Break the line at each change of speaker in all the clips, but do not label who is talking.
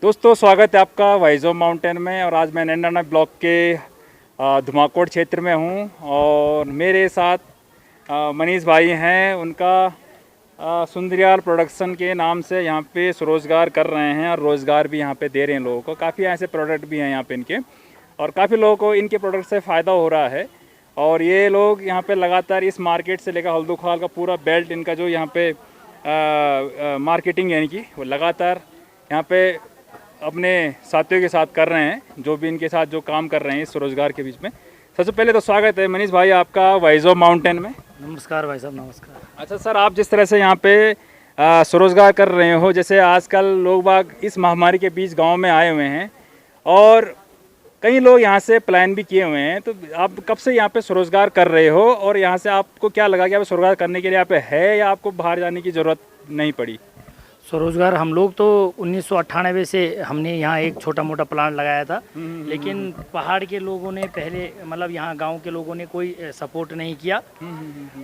दोस्तों स्वागत है आपका वाइजो माउंटेन में। और आज मैं नैनीडांडा ब्लॉक के धुमाकोट क्षेत्र में हूँ और मेरे साथ मनीष भाई हैं। उनका सुंदरयाल प्रोडक्शन के नाम से यहाँ पे स्वरोजगार कर रहे हैं और रोज़गार भी यहाँ पे दे रहे हैं लोगों को। काफ़ी ऐसे प्रोडक्ट भी हैं यहाँ पे इनके और काफ़ी लोगों को इनके प्रोडक्ट से फ़ायदा हो रहा है। और ये लोग यहाँ पे लगातार इस मार्केट से लेकर हल्दूखाल का पूरा बेल्ट इनका जो यहाँ पे मार्केटिंग यानी कि वो लगातार यहाँ पे अपने साथियों के साथ कर रहे हैं, जो भी इनके साथ जो काम कर रहे हैं इस स्वरोजगार के बीच में। सबसे पहले तो स्वागत है मनीष भाई आपका वाइजो माउंटेन में।
नमस्कार भाई साहब, नमस्कार।
अच्छा सर, आप जिस तरह से यहाँ पे स्वरोजगार कर रहे हो, जैसे आजकल लोग बाग इस महामारी के बीच गांव में आए हुए हैं और कई लोग यहाँ से प्लान भी किए हुए हैं, तो आप कब से यहाँ पे स्वरोजगार कर रहे हो और यहाँ से आपको क्या लगा कि आप स्वरोजगार करने के लिए यहाँ पे है या आपको बाहर जाने की ज़रूरत नहीं पड़ी?
स्वरोजगार हम लोग तो 1998 से हमने यहाँ एक छोटा मोटा प्लांट लगाया था, लेकिन पहाड़ के लोगों ने पहले मतलब यहाँ गांव के लोगों ने कोई सपोर्ट नहीं किया।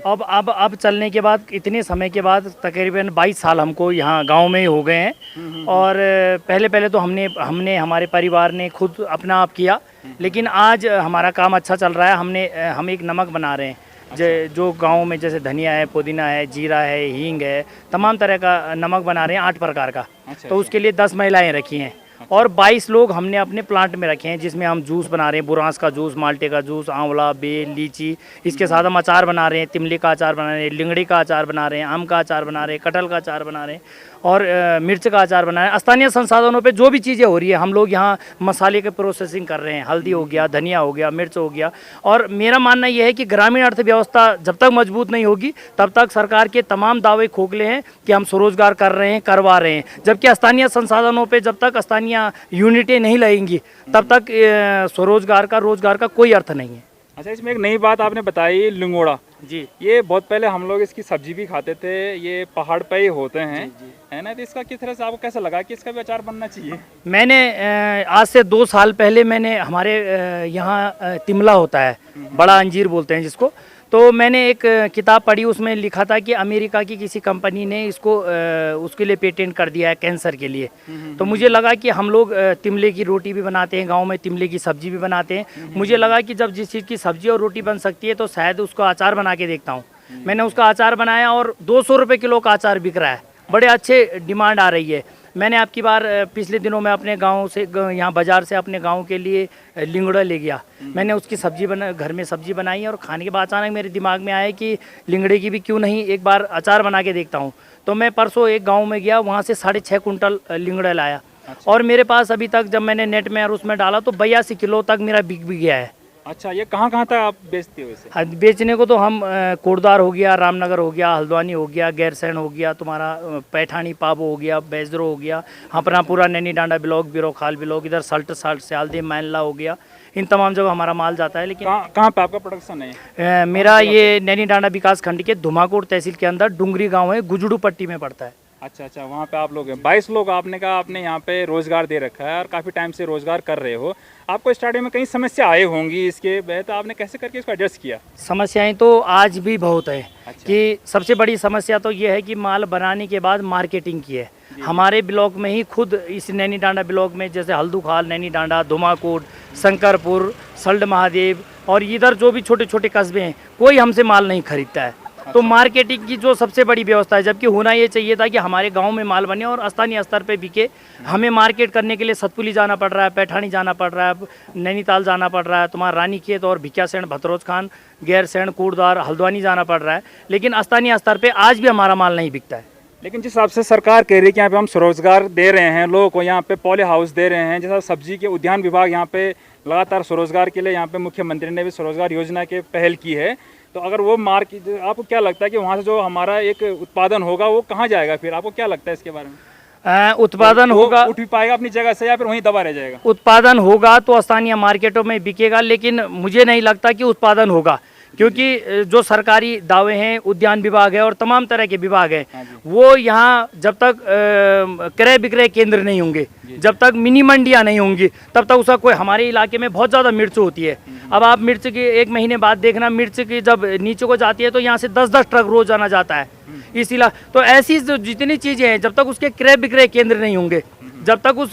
अब चलने के बाद इतने समय के बाद तकरीबन 22 साल हमको यहाँ गांव में ही हो गए हैं। और पहले तो हमने हमारे परिवार ने खुद अपना आप किया, लेकिन आज हमारा काम अच्छा चल रहा है। हम एक नमक बना रहे हैं जो गांव में जैसे धनिया है, पुदीना है, जीरा है, हींग है, तमाम तरह का नमक बना रहे हैं 8 प्रकार का। तो उसके लिए 10 महिलाएं रखी हैं और 22 लोग हमने अपने प्लांट में रखे हैं, जिसमें हम जूस बना रहे हैं, बुरांस का जूस, माल्टे का जूस, आंवला, बेल, लीची। इसके साथ हम अचार बना रहे हैं, तिमली का अचार बना रहे हैं, लिंगड़ी का अचार बना रहे हैं, आम का अचार बना रहे हैं, कटहल का अचार बना रहे हैं और मिर्च का अचार बना रहे हैं। स्थानीय संसाधनों पे जो भी चीज़ें हो रही है हम लोग यहाँ मसाले के प्रोसेसिंग कर रहे हैं। हल्दी हो गया, धनिया हो गया, मिर्च हो गया। और मेरा मानना यह है कि ग्रामीण अर्थव्यवस्था जब तक मजबूत नहीं होगी तब तक सरकार के तमाम दावे खोखले हैं कि हम स्वरोजगार कर रहे हैं, करवा रहे हैं, जबकि स्थानीय संसाधनों पर जब तक स्थानीय यूनिटें नहीं लगेंगी तब तक रोजगार का कोई अर्थ नहीं है।
अच्छा, इसमें एक नई बात आपने बताई, लिंगोड़ा
जी।
ये बहुत पहले हम लोग इसकी सब्जी भी खाते थे, ये पहाड़ पे ही होते हैं, है ना? तो इसका किस तरह से आपको कैसा लगा कि इसका भी अचार बनना चाहिए?
मैंने आज से 2 साल पहले मैंने हमारे यहाँ तिमला होता है, बड़ा अंजीर बोलते हैं जिसको, तो मैंने एक किताब पढ़ी, उसमें लिखा था कि अमेरिका की किसी कंपनी ने इसको उसके लिए पेटेंट कर दिया है कैंसर के लिए। तो मुझे लगा कि हम लोग तिमले की रोटी भी बनाते हैं गांव में, तिमले की सब्जी भी बनाते हैं। मुझे लगा कि जब जिस चीज़ की सब्जी और रोटी बन सकती है तो शायद उसको अचार बना के देखता हूँ। मैंने उसका अचार बनाया और 200 रुपये किलो का अचार बिक रहा है, बड़े अच्छे डिमांड आ रही है। मैंने आपकी बार पिछले दिनों में अपने गांव से यहाँ बाज़ार से अपने गांव के लिए लिंगड़ा ले गया। मैंने उसकी सब्जी घर में सब्जी बनाई और खाने के बाद अचानक मेरे दिमाग में आया कि लिंगड़े की भी क्यों नहीं एक बार अचार बना के देखता हूँ। तो मैं परसों एक गांव में गया, वहाँ से 6.5 कुंटल लिंगड़ा लाया। अच्छा। और मेरे पास अभी तक जब मैंने नेट में और उसमें डाला तो 82 किलो तक मेरा बिक भी गया है।
अच्छा, ये कहाँ तक आप बेचते हो इसे?
बेचने को तो हम कोटदार हो गया, रामनगर हो गया, हल्द्वानी हो गया, गैरसैंण हो गया, तुम्हारा पैठानी पाबो हो गया, बैजरो हो गया, अपना पूरा नैनीडांडा ब्लॉक, बिरोखाल ब्लॉक, इधर सल्ट सियालदे मैनला हो गया, इन तमाम जगह हमारा माल जाता है। लेकिन
कहाँ पे आपका प्रोडक्शन है?
मेरा ये नैनीडांडा विकास खंड के धुमाकोट तहसील के अंदर डुंगरी गाँव है, गुजड़ू पट्टी में पड़ता है।
अच्छा, वहाँ पे आप लोग हैं 22 लोग। आपने कहा आपने यहाँ पे रोजगार दे रखा है और काफ़ी टाइम से रोजगार कर रहे हो। आपको स्टार्टिंग में कई समस्या आई होंगी इसके, तो आपने कैसे करके इसको एडजस्ट किया?
समस्याएं तो आज भी बहुत है।
अच्छा। कि
सबसे बड़ी समस्या तो ये है कि माल बनाने के बाद मार्केटिंग की है। हमारे ब्लॉक में ही खुद इस नैनीडांडा ब्लॉक में जैसे हल्दूखाल, नैनीडांडा, धुमाकोट, शंकरपुर, सल्ट महादेव और इधर जो भी छोटे छोटे कस्बे हैं, कोई हमसे माल नहीं खरीदता है। तो मार्केटिंग की जो सबसे बड़ी व्यवस्था है, जबकि होना ये चाहिए था कि हमारे गांव में माल बने और स्थानीय स्तर पे बिके। हमें मार्केट करने के लिए सतपुली जाना पड़ रहा है, पैठानी जाना पड़ रहा है, नैनीताल जाना पड़ रहा है, तुम्हारा रानीखेत और भिकियासैंण, भतरोज खान, गैरसैंण, कोटदार, हल्द्वानी जाना पड़ रहा है, लेकिन स्थानीय स्तर पर आज भी हमारा माल नहीं बिकता है।
लेकिन जिस हिसाब से सरकार कह रही है कि यहाँ पे हम स्वरोजगार दे रहे हैं लोगों को, यहाँ पे पॉली हाउस दे रहे हैं, जैसा सब्जी के उद्यान विभाग यहाँ पे लगातार स्वरोजगार के लिए, यहाँ पे मुख्यमंत्री ने भी स्वरोजगार योजना के पहल की है, तो अगर वो मार्केट, आपको क्या लगता है कि वहाँ से जो हमारा एक उत्पादन होगा वो कहाँ जाएगा? फिर आपको क्या लगता है इसके बारे में?
उत्पादन होगा,
उठ भी पाएगा अपनी जगह से या फिर वहीं दबा रह जाएगा?
उत्पादन होगा तो स्थानीय मार्केटों में बिकेगा, लेकिन मुझे नहीं लगता कि उत्पादन होगा, क्योंकि जो सरकारी दावे हैं, उद्यान विभाग है और तमाम तरह के विभाग हैं, वो यहाँ जब तक क्रय विक्रय केंद्र नहीं होंगे, जब तक मिनी मंडियाँ नहीं होंगी, तब तक उसका कोई। हमारे इलाके में बहुत ज़्यादा मिर्च होती है। अब आप मिर्च की 1 महीने बाद देखना, मिर्च की जब नीचे को जाती है तो यहाँ से 10-10 ट्रक रोज आना जाता है। इसीलिए तो ऐसी जितनी चीज़ें हैं, जब तक उसके क्रय विक्रय केंद्र नहीं होंगे, जब तक उस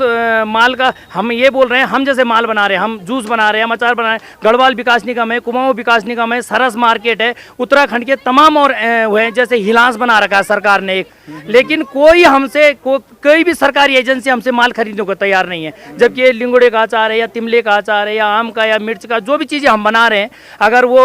माल का, हम ये बोल रहे हैं, हम जैसे माल बना रहे हैं, हम जूस बना रहे हैं, हम अचार बना रहे हैं, गढ़वाल विकास निगम है, कुमाऊं विकास निगम है, सरस मार्केट है, उत्तराखंड के तमाम और हुए, जैसे हिलांस बना रखा है सरकार ने एक, लेकिन कोई हमसे कोई भी सरकारी एजेंसी हमसे माल खरीदने को तैयार नहीं है। जबकि ये लिंगोड़े का अचार है या तिमले का अचार है या आम का या मिर्च का, जो भी चीज़ें हम बना रहे हैं, अगर वो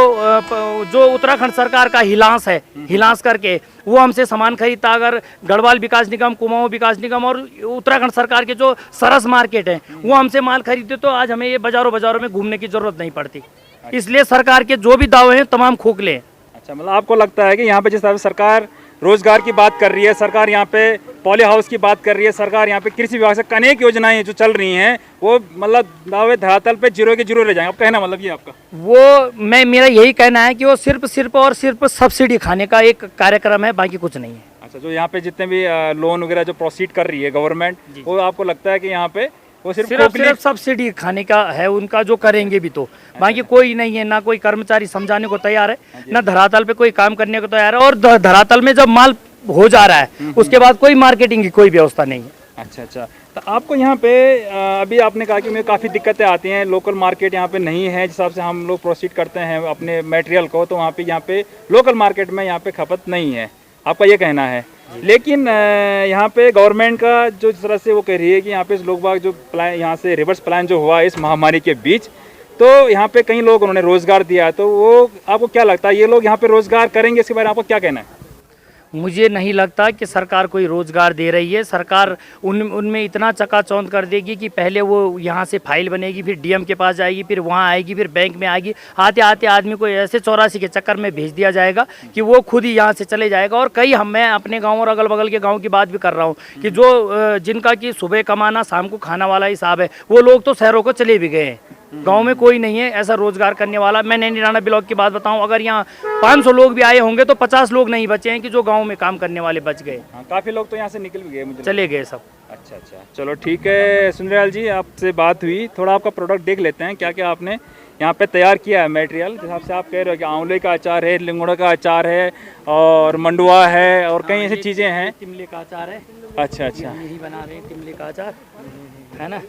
जो उत्तराखंड सरकार का हिलांस है, हिलांस करके वो हमसे सामान खरीदता, अगर गढ़वाल विकास निगम, कुमाऊं विकास निगम और उत्तराखंड सरकार के जो सरस मार्केट है वो हमसे माल खरीदते, तो आज हमें ये बाजारों में घूमने की जरूरत नहीं पड़ती। इसलिए सरकार के जो भी दावे हैं तमाम खोखले हैं।
अच्छा, मतलब आपको लगता है कि यहाँ पे जिस तरह से सरकार रोजगार की बात कर रही है, सरकार यहाँ पे पॉली हाउस की बात कर रही है, सरकार यहाँ पे कृषि विभाग से अनेक योजनाएं जो चल रही हैं, वो मतलब दावे धरातल पे जीरो के जीरो रह जाएंगे, आप कहना मतलब ये आपका?
वो मेरा यही कहना है कि वो सिर्फ सब्सिडी खाने का एक कार्यक्रम है, बाकी कुछ नहीं है।
अच्छा, जो यहाँ पे जितने भी लोन वगैरह जो प्रोसीड कर रही है गवर्नमेंट, वो आपको लगता है कि यहाँ पे वो सिर्फ
सब्सिडी खाने का है उनका, जो करेंगे भी तो, बाकी कोई नहीं है। ना कोई कर्मचारी समझाने को तैयार है, ना धरातल पे कोई काम करने को तैयार है, और धरातल में जब माल हो जा रहा है उसके बाद कोई मार्केटिंग की कोई व्यवस्था नहीं है।
अच्छा अच्छा, तो आपको यहाँ पे अभी आपने कहा कि मुझे काफ़ी दिक्कतें आती हैं, लोकल मार्केट यहाँ पे नहीं है, जिस हिसाब से हम लोग प्रोसीड करते हैं अपने मटेरियल को, तो वहाँ पे लोकल मार्केट में यहाँ पे खपत नहीं है, आपका ये कहना है। लेकिन यहाँ पे गवर्नमेंट का जो जिस तरह से वो कह रही है कि यहाँ पे लोग बाग जो प्लान, यहाँ से रिवर्स प्लान जो हुआ इस महामारी के बीच, तो यहाँ पे कई लोग उन्होंने रोजगार दिया, तो वो आपको क्या लगता है ये लोग यहाँ पे रोजगार करेंगे, इसके बारे में आपको क्या कहना है?
मुझे नहीं लगता कि सरकार कोई रोजगार दे रही है। सरकार उनमें इतना चकाचौंध कर देगी कि पहले वो यहाँ से फाइल बनेगी, फिर डीएम के पास जाएगी, फिर वहाँ आएगी, फिर बैंक में आएगी, आते आते आदमी को ऐसे 84 के चक्कर में भेज दिया जाएगा कि वो खुद ही यहाँ से चले जाएगा। और मैं अपने गाँव और अगल बगल के गाँव की बात भी कर रहा हूँ कि जो जिनका कि सुबह कमाना शाम को खाना वाला हिसाब है, वो लोग तो शहरों को चले भी गए हैं। गांव में कोई नहीं है ऐसा रोजगार करने वाला। मैं नैनीराना ब्लॉक की बात बताऊं, अगर यहाँ 500 लोग भी आए होंगे तो 50 लोग नहीं बचे हैं कि जो गांव में काम करने वाले बच गए।
काफी लोग तो यहाँ से निकल भी गए, मुझे
चले गए सब।
अच्छा अच्छा, चलो ठीक है सुंदरलाल जी, आपसे बात हुई, थोड़ा आपका प्रोडक्ट देख लेते हैं, क्या क्या आपने यहाँ पे तैयार किया है मटेरियल। जिस हिसाब से आप कह रहे हो कि आंवले का अचार है, लिंगोड़ा का अचार है, और मंडुआ है, और कई ऐसी चीज़ें हैं।
तिमले का अचार है। अच्छा अच्छा, यही बना रहे हैं तिमले का अचार, है ना।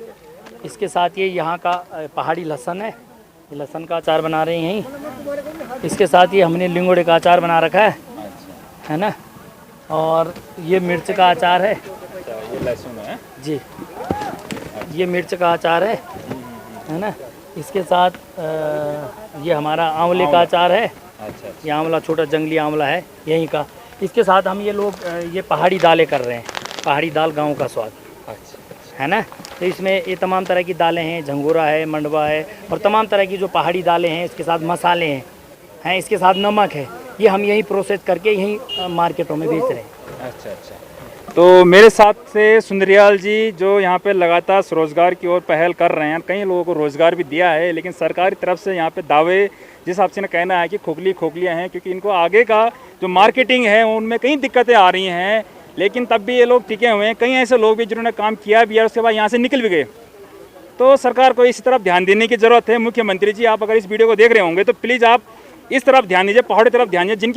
इसके साथ ये यहाँ का पहाड़ी लहसुन है, लहसुन का अचार बना रहे हैं यहीं। इसके साथ ये हमने लिंगोड़े का अचार बना रखा है ना। और ये मिर्च का अचार है।
ये लहसुन है
जी, ये मिर्च का अचार है ना। इसके साथ ये हमारा आंवले का अचार है।
अच्छा,
ये आंवला छोटा जंगली आंवला है यहीं का। इसके साथ हम ये लोग ये पहाड़ी दालें कर रहे हैं, पहाड़ी दाल गाँव का स्वाद, है ना। तो इसमें ये तमाम तरह की दालें हैं, झंगोरा है, मंडवा है, और तमाम तरह की जो पहाड़ी दालें हैं, इसके साथ मसाले हैं, इसके साथ नमक है। ये हम यहीं प्रोसेस करके यहीं मार्केटों में बेच रहे हैं।
अच्छा अच्छा, तो मेरे साथ से सुंदरलाल जी जो यहाँ पे लगातार स्वरोजगार की ओर पहल कर रहे हैं, कई लोगों को रोज़गार भी दिया है, लेकिन सरकारी तरफ से यहाँ पे दावे जिस हिसाब से कहना है कि खोखलियाँ हैं, क्योंकि इनको आगे का जो मार्केटिंग है उनमें कई दिक्कतें आ रही हैं, लेकिन तब भी ये लोग टिके हुए हैं। कई ऐसे लोग भी जिन्होंने काम किया भी है, उसके बाद यहाँ से निकल भी गए। तो सरकार को इस तरफ ध्यान देने की ज़रूरत है। मुख्यमंत्री जी, आप अगर इस वीडियो को देख रहे होंगे तो प्लीज़ आप इस तरफ ध्यान दीजिए, पहाड़ी तरफ ध्यान दीजिए,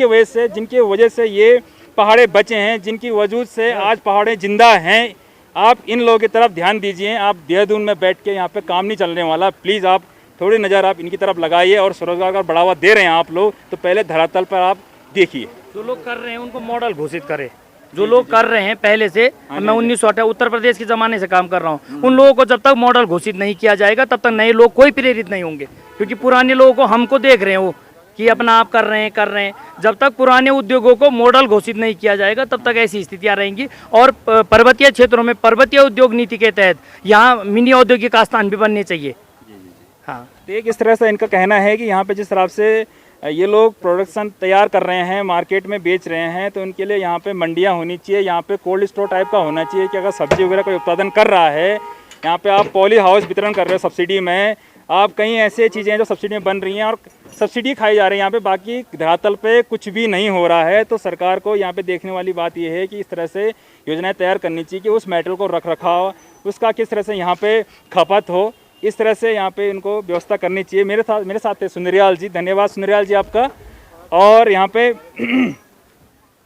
जिनकी वजह से ये पहाड़े बचे हैं, जिनकी वजूद से आज पहाड़े जिंदा हैं। आप इन लोगों की तरफ ध्यान दीजिए। आप देहरादून में बैठ के यहाँ पे काम नहीं चलने वाला। प्लीज़ आप थोड़ी नज़र आप इनकी तरफ लगाइए, और स्वरोजगार का बढ़ावा दे रहे हैं आप लोग, तो पहले धरातल पर आप देखिए।
जो लोग कर रहे हैं उनको मॉडल घोषित करें। जो लोग कर रहे हैं पहले से, मैं 1958 उत्तर प्रदेश के ज़माने से काम कर रहा हूँ, उन लोगों को जब तक मॉडल घोषित नहीं किया जाएगा तब तक नए लोग कोई प्रेरित नहीं होंगे। क्योंकि पुराने लोगों को हमको देख रहे हैं वो कि अपना आप कर रहे हैं। जब तक पुराने उद्योगों को मॉडल घोषित नहीं किया जाएगा तब तक ऐसी स्थितियां रहेंगी। और पर्वतीय क्षेत्रों में पर्वतीय उद्योग नीति के तहत यहाँ मिनी औद्योगिक आस्थान भी बनने चाहिए। हाँ,
तो एक इस तरह से इनका कहना है कि यहाँ पे जिस तरह से ये लोग प्रोडक्शन तैयार कर रहे हैं, मार्केट में बेच रहे हैं, तो उनके लिए यहाँ पे मंडियाँ होनी चाहिए, यहाँ पे कोल्ड स्टोर टाइप का होना चाहिए कि अगर सब्जी वगैरह कोई उत्पादन कर रहा है, यहाँ पे आप पॉली हाउस वितरण कर रहे हो सब्सिडी में, आप कई ऐसे चीज़ें हैं जो सब्सिडी में बन रही हैं और सब्सिडी खाई जा रही है यहाँ पे, बाकी धरातल पे कुछ भी नहीं हो रहा है। तो सरकार को यहाँ पे देखने वाली बात ये है कि इस तरह से योजनाएं तैयार करनी चाहिए कि उस मेटल को रख रखाव उसका किस तरह से यहाँ पे खपत हो, इस तरह से यहाँ पे इनको व्यवस्था करनी चाहिए। मेरे साथ है सुंदरलाल जी। धन्यवाद सुंदरलाल जी आपका। और यहाँ पे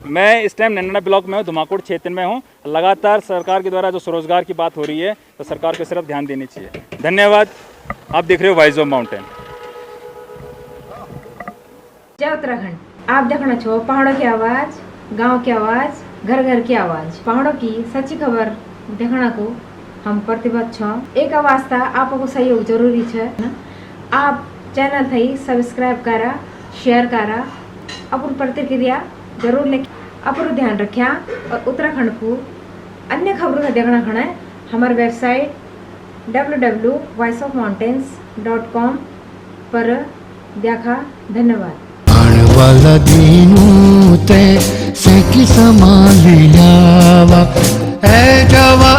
मैं इस टाइम नन्ना ब्लॉक में हूँ, धुमाकोट क्षेत्र में हूँ। लगातार सरकार के द्वारा जो स्वरोजगार की बात हो रही है तो सरकार को सिर्फ ध्यान देनी चाहिए। धन्यवाद। आप देख रहे हो वाइजो माउंटेन।
जय उत्तराखंड। आप देखना छो पहाड़ों की आवाज, गांव की आवाज, घर घर की आवाज। पहाड़ों की सच्ची खबर देखना को हम प्रतिबद्ध छो। एक आवाज था आपको सहयोग जरूरी है ना। आप चैनल थई सब्सक्राइब करा, शेयर करा, अपन प्रतिक्रिया जरूर लिख, अपन ध्यान रखा। और उत्तराखंड को अन्य खबरों का देखना खड़ा है हमारे वेबसाइट www.voiceofmountains.com पर देखा। धन्यवाद।
वाला दीनू ते से की संभालियावा ए जावा